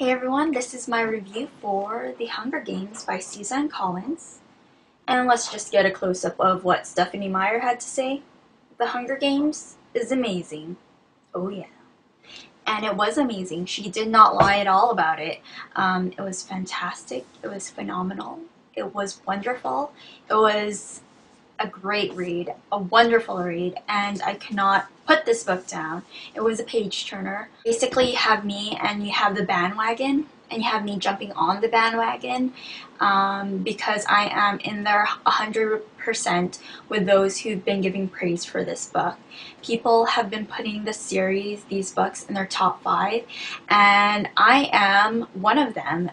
Hey everyone, this is my review for The Hunger Games by Suzanne Collins. And let's just get a close-up of what Stephenie Meyer had to say. The Hunger Games is amazing. Oh yeah. And it was amazing. She did not lie at all about it. It was fantastic. It was phenomenal. It was wonderful. It was a great read, a wonderful read, and I cannot put this book down. It was a page turner. Basically, you have me and you have the bandwagon, and you have me jumping on the bandwagon because I am in there 100% with those who've been giving praise for this book. People have been putting this series, these books, in their top 5, and I am one of them.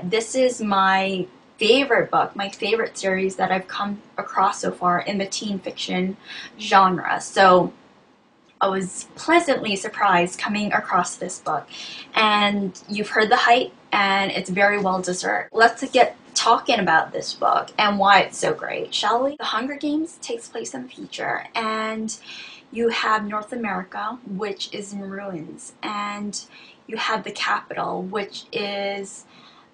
This is my favorite book, my favorite series that I've come across so far in the teen fiction genre. So I was pleasantly surprised coming across this book. And you've heard the hype, and it's very well deserved. Let's get talking about this book and why it's so great, shall we? The Hunger Games takes place in the future, and you have North America, which is in ruins, and you have the capital, which is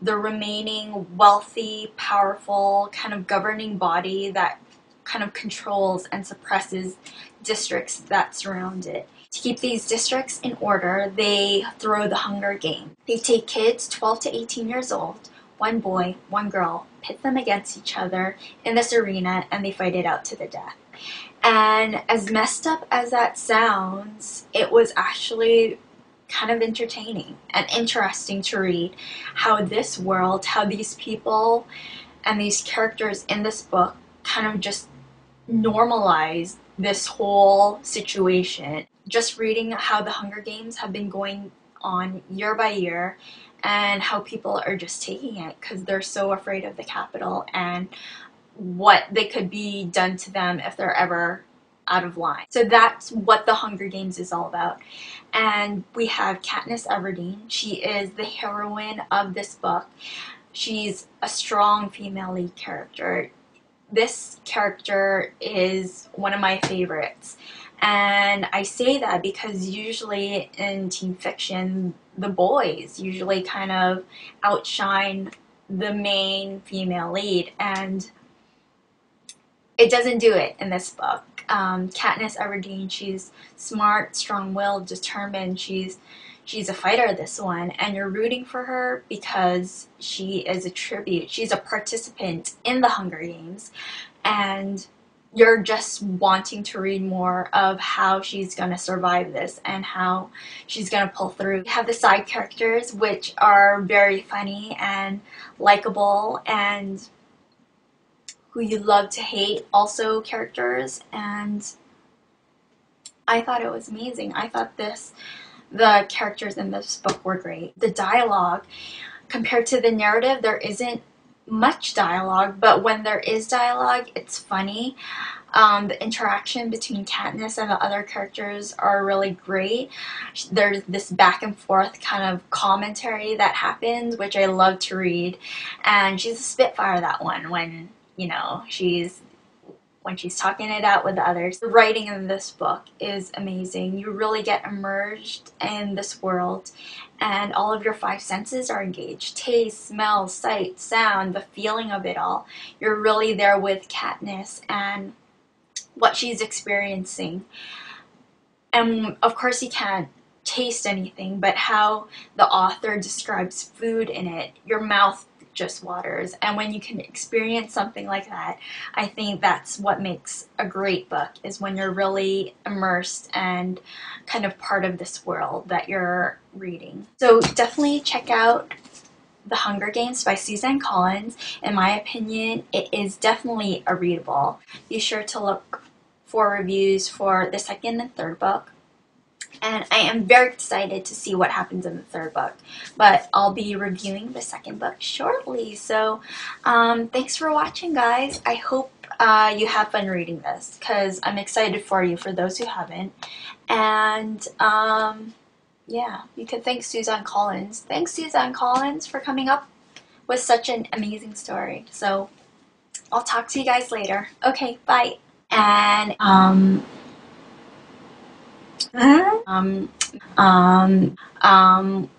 the remaining wealthy, powerful kind of governing body that kind of controls and suppresses districts that surround it. To keep these districts in order, they throw the Hunger Game. They take kids 12 to 18 years old, one boy, one girl, pit them against each other in this arena, and they fight it out to the death. And as messed up as that sounds, it was actually kind of entertaining and interesting to read how this world, how these people and these characters in this book kind of just normalize this whole situation. Just reading how the Hunger Games have been going on year by year and how people are just taking it because they're so afraid of the Capitol and what they could be done to them if they're ever out of line. So that's what the Hunger Games is all about. And we have Katniss Everdeen. She is the heroine of this book. She's a strong female lead character. This character is one of my favorites. And I say that because usually in teen fiction, the boys usually kind of outshine the main female lead, and it doesn't do it in this book. Katniss Everdeen, she's smart, strong-willed, determined. She's a fighter, this one, and you're rooting for her because she is a tribute. She's a participant in the Hunger Games, and you're just wanting to read more of how she's going to survive this and how she's going to pull through. You have the side characters, which are very funny and likable and who you love to hate, also characters, and I thought it was amazing. I thought the characters in this book were great. The dialogue, compared to the narrative, there isn't much dialogue, but when there is dialogue, it's funny. The interaction between Katniss and the other characters are really great. There's this back and forth kind of commentary that happens, which I love to read, and she's a spitfire, that one, when you know, when she's talking it out with the others. The writing in this book is amazing. You really get immersed in this world, and all of your 5 senses are engaged. Taste, smell, sight, sound, the feeling of it all. You're really there with Katniss and what she's experiencing. And of course you can't taste anything, but how the author describes food in it, your mouth just waters. And when you can experience something like that, I think that's what makes a great book, is when you're really immersed and kind of part of this world that you're reading. So definitely check out The Hunger Games by Suzanne Collins. In my opinion, it is definitely a readable. Be sure to look for reviews for the second and third book. And I am very excited to see what happens in the third book. But I'll be reviewing the second book shortly. So thanks for watching, guys. I hope you have fun reading this, because I'm excited for you, for those who haven't. And yeah, you can thank Suzanne Collins. Thanks, Suzanne Collins, for coming up with such an amazing story. So I'll talk to you guys later. Okay, bye. And um, um, um,